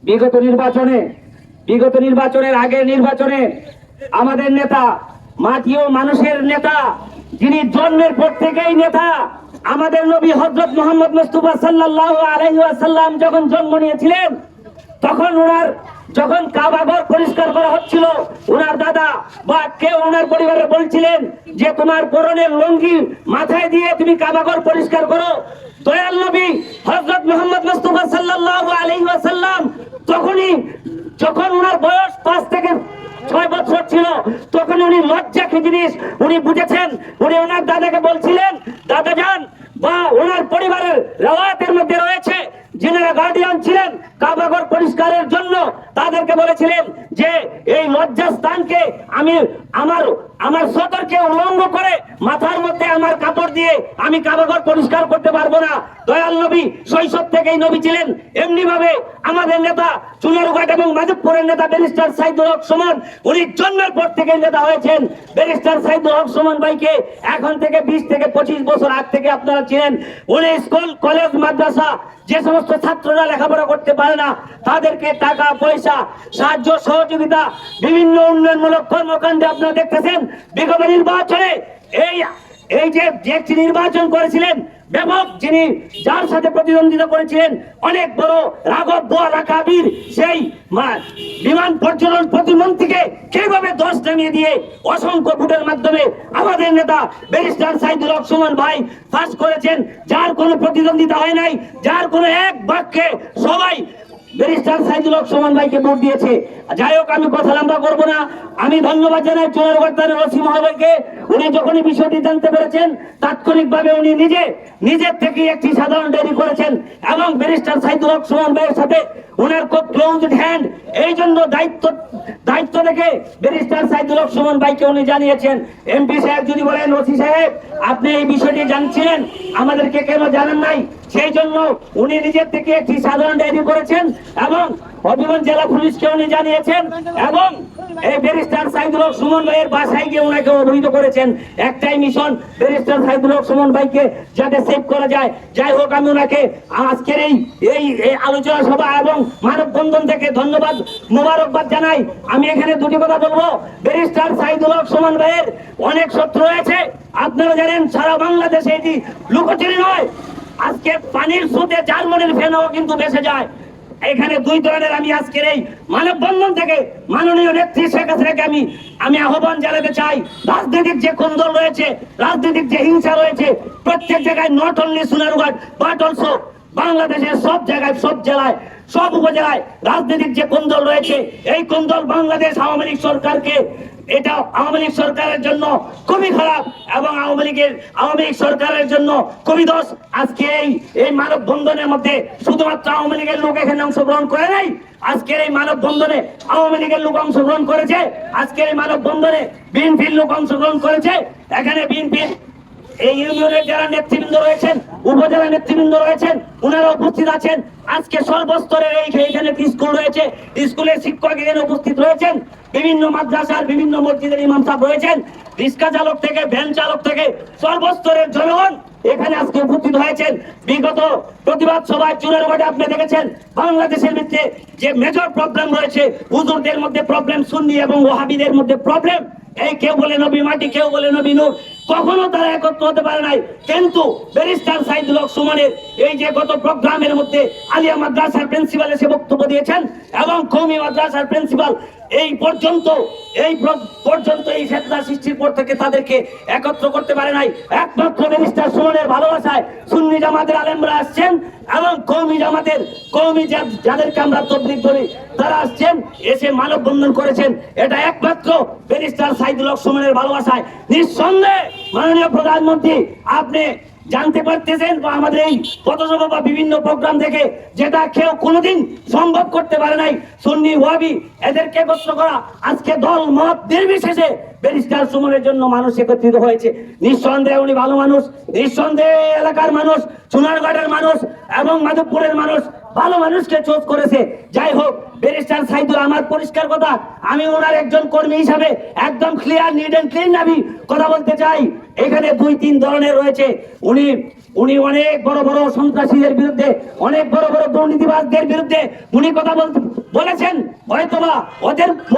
বিগত নির্বাচনের আগের নির্বাচনে আমাদের নেতা, মাটি ও মানুষের নেতা, যিনি জন্মের পর থেকেই নেতা, আমাদের নবী হযরত মুহাম্মদ মুস্তাফা সাল্লাল্লাহু আলাইহি ওয়াসাল্লাম যখন জন্ম নিয়েছিলেন, তখন যখন কাবাঘর পরিষ্কার করা হচ্ছিল, ওনার দাদা বা কেউ ওনার পরিবারে বলছিলেন যে তোমার পরনের লুঙ্গি মাথায় দিয়ে তুমি কাবাঘর পরিষ্কার করো। দয়াল নবী হযরত মুহাম্মদ মুস্তাফা সাল্লাল্লাহু আলাইহি ওয়াসাল্লাম যখন ওনার বয়স 5 থেকে 6 বছর ছিল, তখন উনি লজ্জা কি জিনিস উনি বুঝেছেন। উনি ওনার দাদাকে বলছিলেন, দাদা যান, বা ওনার পরিবারের রওয়ায়াতের মধ্যে রয়েছে যিনারা গার্ডিয়ান ছিলেন কাবাঘর পরিষ্কারের জন্য, তাদেরকে বলেছিলেন যে এই লজ্জা স্থানকে আমি আমার সতর্কে উলঙ্গ করে মাথার মধ্যে আমার কাপড় দিয়ে আমি কাবাঘর পরিষ্কার করতে পারবো না। দয়াল নবী শৈশব থেকেই নবী ছিলেন। এমনি ভাবে আমাদের নেতা চুনারুঘাট এবং মাধবপুরের নেতা ব্যারিস্টার সাইদুল হক সুমন, উনি জন্মের পর থেকে নেতা হয়েছেন। ব্যারিস্টার সাইদুল হক সুমন ভাইকে এখন থেকে 20 থেকে 25 বছর আগ থেকে আপনারা চিনেন। উনি স্কুল, কলেজ, মাদ্রাসা যে সমস্ত ছাত্ররা লেখাপড়া করতে পারে না তাদেরকে টাকা পয়সা, সাহায্য সহযোগিতা, বিভিন্ন উন্নয়নমূলক কর্মকাণ্ডে আপনারা দেখতেছেন। বিগত নির্বাচনে এই যে নির্বাচন করেছিলেন, ব্যাপক যিনি যার সাথে প্রতিদ্বন্দ্বিতা করেছিলেন অনেক বড় রাঘব বোয়া রাকাবির, সেই বিমান পর্যটন প্রতিমন্ত্রীকে কিভাবে দোষ নামিয়ে দিয়ে অসংখ্য ভোটের মাধ্যমে আমাদের নেতা ব্যারিস্টার সাইদুল হক সুমন ভাই পাস করেছেন, যার কোনো প্রতিদ্বন্দ্বিতা হয় নাই, যার কোনো এক বাক্যে সবাই ব্যারিস্টার সাইদুল হক সুমন ভাইকে ভোট দিয়েছে। যাই হোক, আমি কথা লম্বা করবো না। আমি ধন্যবাদ জানাই চুনারুঘাটের ওসি মহোদয়কে। উনি যখনই বিষয়টি জানতে পেরেছেন, তাৎক্ষণিকভাবে উনি নিজের থেকে একটি সাধারণ ডায়েরি করেছেন এবং ব্যারিস্টার সাইদুল হক সুমন ভাইয়ের সাথে উনার খুব ক্লোজড হ্যান্ড, এই জন্য দায়িত্ব দেখে ব্যারিস্টার সাইদুল হক সুমন ভাইকে উনি জানিয়েছেন। এমপি সাহেব যদি বলেন, ওসি সাহেব আপনি এই বিষয়টি জানছিলেন, আমাদেরকে কেন জানান নাই, সেই জন্য উনি নিজের থেকে একটি সাধারণ ডায়েরি করেছেন এবং হবিগঞ্জ জেলা পুলিশকে উনি জানিয়েছেন এবং এই ব্যারিস্টার সাইদুল হক সুমন ভাইয়ের বাসায় গিয়ে ওনাকে অবহিত করেছেন। একটাই মিশন, ব্যারিস্টার সাইদুল হক সুমন ভাইকে যাতে সেভ করা যায়। যাই হোক, আমি ওনাকে আজকের এই আলোচনা সভা এবং মানববন্ধন থেকে ধন্যবাদ, মোবারকবাদ জানাই। আমি এখানে দুটি কথা বলবো। ব্যারিস্টার সাইদুল হক সুমন ভাইয়ের অনেক শত্রু রয়েছে, আপনারা জানেন। সারা বাংলাদেশে এটি লুকোচুরি নয়। আজকে পানির স্রোতে জার্মানির ফেনাও কিন্তু ভেসে যায়। এখানে দুই ধরনের আমি আজকের এই মানববন্ধন থেকে মাননীয় নেত্রী শেখ হাসিনাকে আমি আহ্বান জানাতে চাই। রাজনৈতিক যে কোন্দল রয়েছে, রাজনৈতিক যে হিংসা রয়েছে, প্রত্যেক জায়গায়, not only Sonarughat but also বাংলাদেশের সব জায়গায়, সব জেলায়, সব উপজেলায় রাজনৈতিক যে কোন্দল রয়েছে, এই কোন্দল বাংলাদেশ আওয়ামী লীগ সরকারকে, এটা আওয়ামী লীগ সরকারের জন্য খুবই খারাপ এবং আওয়ামী লীগ সরকারের জন্য খুবই দোষ। আজকে এই মানববন্ধনের মধ্যে শুধুমাত্র আওয়ামী লীগের লোক এখানে অংশগ্রহণ করে নাই। আজকের এই মানববন্ধনে আওয়ামী লীগের লোক অংশগ্রহণ করেছে। আজকের এই মানববন্ধনে বিএনপির লোক অংশগ্রহণ করেছে। এখানে বিএনপির এই ইউনিয়নের যারা নেতৃবৃন্দ রয়েছেন, উপজেলা নেতৃবৃন্দ রয়েছেন, ওনারা উপস্থিত আছেন। আজকে সর্বস্তরের এইখানে স্কুল রয়েছে, স্কুলের শিক্ষক এখানে উপস্থিত রয়েছেন। বিভিন্ন মাদ্রাসার, বিভিন্ন মসজিদের ইমাম সাহেব রয়েছেন। রিক্সা চালক থেকে ভ্যান চালক থেকে সর্বস্তরের জনগণ এখানে আজকে উপস্থিত হয়েছেন। বিগত প্রতিবাদ সভায় চুনারুঘাটে আপনি দেখেছেন বাংলাদেশের ভিতরে যে মেজর প্রবলেম রয়েছে, হুজুরদের মধ্যে প্রবলেম, সুন্নি এবং ওয়াহাবিদের মধ্যে প্রবলেম। এই কেউ বলে নবী মাটি, কেউ বলে নবী নূর, কখনো তারা একত্র হতে পারে নাই। কিন্তু ব্যারিস্টার সাইদুল হক সুমনের এই যে গত প্রোগ্রামের মধ্যে আলিয়া মাদ্রাসার প্রিন্সিপাল এসে বক্তব্য দিয়েছেন এবং কওমি মাদ্রাসার প্রিন্সিপাল এই পর্যন্ত এই ফেতনা সৃষ্টির পর থেকে তাদেরকে একত্র করতে পারে নাই। একমাত্র ব্যারিস্টার সুমনের ভালোবাসায় সুন্নি জামাতের আলেমরা আসছেন এবং কওমি যাদেরকে আমরা তবলিগ করি তারা আসছেন, এসে মানববন্ধন করেছেন। এটা একমাত্র ব্যারিস্টার সাইদুল হক সুমনের ভালোবাসায়। নিঃসন্দেহে মাননীয় প্রধানমন্ত্রী, আপনি জানতে পারতেছেন আমাদের এই পথসভা বা বিভিন্ন প্রোগ্রাম থেকে, যেটা কেউ কোনোদিন সম্ভব করতে পারে নাই, সুন্নি ওয়াহাবি এদেরকে একত্র করা। আজকে দল মত নির্বিশেষে ব্যারিস্টার সুমনের জন্য মানুষ একত্রিত হয়েছে। নিঃসন্দেহে উনি ভালো মানুষ, নিঃসন্দেহে এলাকার মানুষ, চুনারুঘাটের মানুষ এবং মাধবপুরের মানুষ ভালো মানুষকে চোখ করেছে। যাই হোক, ব্যারিস্টার সাইদুল, আমার পরিষ্কার কথা, আমি ওনার একজন কর্মী হিসাবে একদম ক্লিয়ার, নিট এন্ড ক্লিন আমি কথা বলতে চাই। এখানে 2-3 ধরনের রয়েছে। উনি অনেক বড় বড় সন্ত্রাসীদের বিরুদ্ধে, অনেক বড় বড় দুর্নীতিবাজদের বিরুদ্ধে উনি কথা বলেছেন। হয়তোবা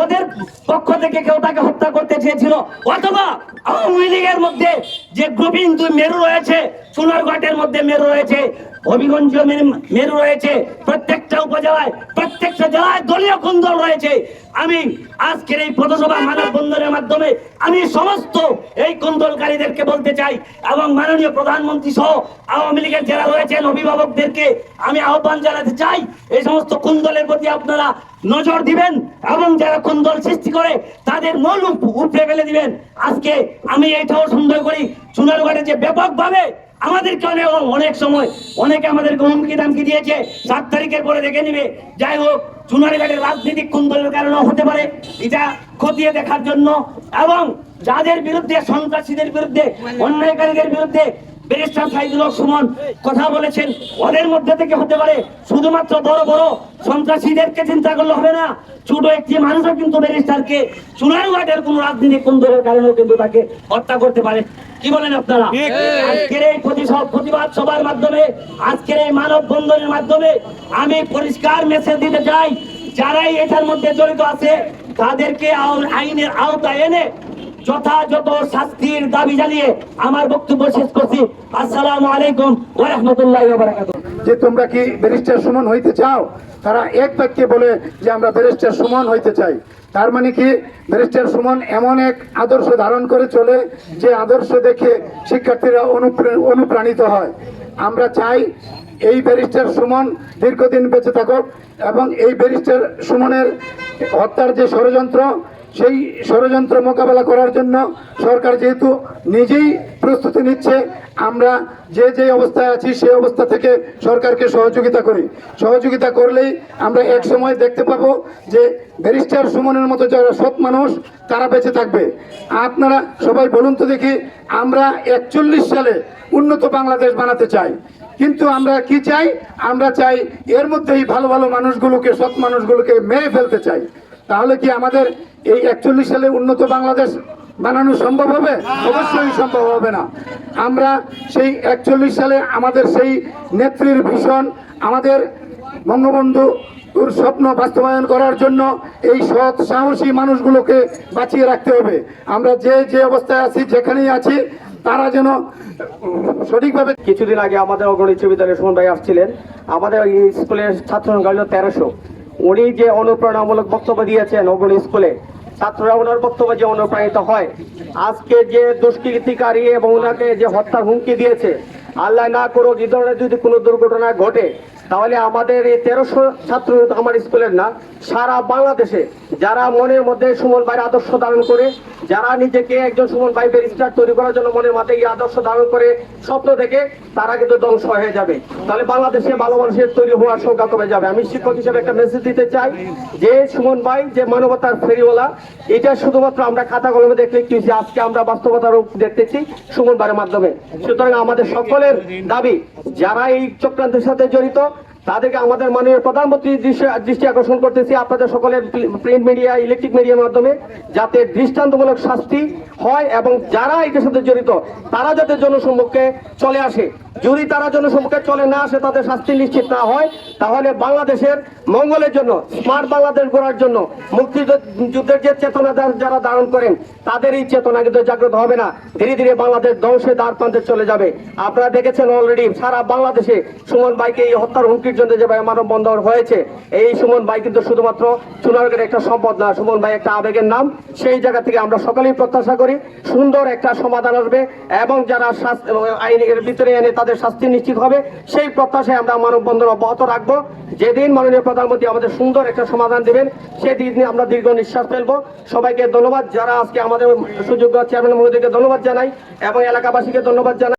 ওদের পক্ষ থেকে কেউ তাকে হত্যা করতে চেয়েছিল, অথবা আওয়ামী লীগের মধ্যে যে গ্রুপিং মেরু রয়েছে, সোনারঘাটের মধ্যে মেরু রয়েছে, হবিগঞ্জ মেরু রয়েছে, প্রত্যেকটা উপজেলায়, প্রত্যেকটা জেলায় দলীয় কুন্দল রয়েছে। আমি আজকের এই পথসভা মানববন্ধনের মাধ্যমে আমি সমস্ত এই কুন্দলকারীদেরকে বলতে চাই, এবং মাননীয় প্রধানমন্ত্রী সহ আওয়ামী লীগের যারা রয়েছেন অভিভাবকদেরকে আমি আহ্বান জানাতে চাই, এই সমস্ত কুন্দলের প্রতি আপনারা নজর দিবেন এবং যারা কুন্দল সৃষ্টি করে তাদের মূল উপড়ে ফেলে দিবেন। আজকে আমি এইটাও সুন্দর করি, সোনারঘাটে যে ব্যাপকভাবে আমাদেরকে অনেক সময় অনেকে আমাদেরকে হুমকি দামকি দিয়েছে 7 তারিখের পরে দেখে নিবে। যাই হোক, সোনারঘাটের রাজনৈতিক কুন্দলের কারণে হতে পারে, এটা খতিয়ে দেখার জন্য, এবং যাদের বিরুদ্ধে, সন্ত্রাসীদের বিরুদ্ধে, অন্যায়কারীদের বিরুদ্ধে ব্যারিস্টার সাইদুল হক সুমন কথা বলেছেন, ওদের মধ্যে থেকে হতে পারে। শুধুমাত্র বড় বড় সন্ত্রাসীদেরকে চিন্তা করলে হবে না, ছোট একটি মানুষও কিন্তু ব্যারিস্টারকে সোনারঘাটের কোন রাজনৈতিক কুন্দলের কারণেও কিন্তু তাকে হত্যা করতে পারে। কি বলেন আপনারা? আজকের এই প্রতিবাদ সভার মাধ্যমে, আজকের এই মানববন্ধনের মাধ্যমে আমি পরিষ্কার মেসেজ দিতে চাই, যারাই এটার মধ্যে জড়িত আছে তাদেরকে আইনের আওতায় এনে যথাযথ শাস্তির দাবি জানিয়ে আমার বক্তব্য শেষ করছি। আসসালামু আলাইকুম ওয়া রাহমাতুল্লাহি ওয়া বারাকাতুহু। যে তোমরা কি ব্যারিস্টার সুমন হইতে চাও? তারা এক বাক্যে বলে যে আমরা ব্যারিস্টার সুমন হইতে চাই। তার মানে কি, ব্যারিস্টার সুমন এমন এক আদর্শ ধারণ করে চলে যে আদর্শ দেখে শিক্ষার্থীরা অনুপ্রাণিত হয়। আমরা চাই এই ব্যারিস্টার সুমন দীর্ঘদিন বেঁচে থাকুক, এবং এই ব্যারিস্টার সুমনের হত্যার যে ষড়যন্ত্র, সেই ষড়যন্ত্র মোকাবেলা করার জন্য সরকার যেহেতু নিজেই প্রস্তুতি নিচ্ছে, আমরা যে অবস্থায় আছি সেই অবস্থা থেকে সরকারকে সহযোগিতা করলেই আমরা এক সময় দেখতে পাবো যে ব্যারিস্টার সুমনের মতো যারা সৎ মানুষ তারা বেঁচে থাকবে। আপনারা সবাই বলুন তো দেখি, আমরা 41 সালে উন্নত বাংলাদেশ বানাতে চাই, কিন্তু আমরা কি চাই? আমরা চাই এর মধ্যেই ভালো ভালো মানুষগুলোকে, সৎ মানুষগুলোকে মেরে ফেলতে চাই। তাহলে কি আমাদের এই 41 সালে উন্নত বাংলাদেশ বানানো সম্ভব হবে? অবশ্যই সম্ভব হবে না। আমরা সেই 41 সালে আমাদের সেই নেত্রীর ভীষণ, আমাদের বঙ্গবন্ধুর স্বপ্ন বাস্তবায়ন করার জন্য এই সৎ সাহসী মানুষগুলোকে বাঁচিয়ে রাখতে হবে। আমরা যে অবস্থায় আছি, যেখানেই আছি, তারা যেন সঠিকভাবে। কিছুদিন আগে আমাদের অগ্রণী বিদ্যালয়ের সুমন ভাই আসছিলেন, আমাদের স্কুলের ছাত্র সংখ্যা হল 1300। উনি যে অনুপ্রেরণামূলক বক্তব্য দিয়েছেন অগ্রণী স্কুলে, ছাত্ররা ওনার বক্তব্য যে অনুপ্রাণিত হয়। আজকে যে দুষ্কৃতিকারী এবং ওনাকে যে হত্যার হুমকি দিয়েছে, আল্লাহ না করুক এই ধরনের যদি কোনো দুর্ঘটনা ঘটে, তাহলে আমাদের এই 1300 ছাত্র আমার স্কুলের না, সারা বাংলাদেশে যারা মনের মধ্যে সুমন ভাইয়ের আদর্শ ধারণ করে, যারা নিজেকে একজন সুমন ভাই ব্যারিস্টার তৈরি করার জন্য মনের মধ্যে এই আদর্শ ধারণ করে স্বপ্ন দেখে, তারা কিন্তু ধ্বংস হয়ে যাবে। তাহলে বাংলাদেশে ভালো মানুষের তৈরি হওয়ার সংখ্যা কমে যাবে। আমি শিক্ষক হিসেবে একটা মেসেজ দিতে চাই যে সুমন ভাই যে মানবতার ফেরিওয়ালা, এটা শুধুমাত্র আমরা খাতা কলমে দেখলে কি, আজকে আমরা বাস্তবতার রূপ দেখতেছি সুমন ভাইয়ের মাধ্যমে। সুতরাং আমাদের সকলের দাবি, যারা এই চক্রান্তের সাথে জড়িত তাদেরকে আমাদের মাননীয় প্রধানমন্ত্রী দৃষ্টি আকর্ষণ করতেছি, আপনাদের সকলের প্রিন্ট মিডিয়া, ইলেকট্রিক মিডিয়ার মাধ্যমে, যাতে দৃষ্টান্তমূলক শাস্তি হয়, এবং যারা এটার সাথে জড়িত তারা যাতে জনসম্মুখে চলে আসে। যদি তারা জনসম্মুখে চলে না আসে, তাদের শাস্তি নিশ্চিত না হয়, তাহলে বাংলাদেশের মঙ্গলের জন্য, স্মার্ট বাংলাদেশ গড়ার জন্য, মুক্তিযুদ্ধের যে চেতনা যারা ধারণ করেন তাদের এই চেতনা কিন্তু জাগ্রত হবে না। ধীরে ধীরে বাংলাদেশ ধ্বংসের দ্বার প্রান্তে চলে যাবে। আপনারা দেখেছেন অলরেডি সারা বাংলাদেশে সুমন ভাইকে এই হত্যার হুমকির জন্য যে মানববন্ধন হয়েছে, এই সুমন ভাই কিন্তু শুধুমাত্র সোনারঘাটের একটা সম্পদ না, সুমন ভাই একটা আবেগের নাম। সেই জায়গা থেকে আমরা সকলেই প্রত্যাশা করি সুন্দর একটা সমাধান আসবে, এবং যারা আইনের ভিতরে এনে তাদের শাস্তি নিশ্চিত হবে, সেই প্রত্যাশায় আমরা মানববন্ধন অব্যাহত রাখবো। যেদিন মাননীয় প্রধানমন্ত্রী আমাদের সুন্দর একটা সমাধান দিবেন, সেদিন আমরা দীর্ঘ নিঃশ্বাস ফেলবো। সবাইকে ধন্যবাদ, যারা আজকে আমাদের সুযোগ্য চেয়ারম্যান মহোদয়কে ধন্যবাদ জানাই, এবং এলাকাবাসীকে ধন্যবাদ জানাই।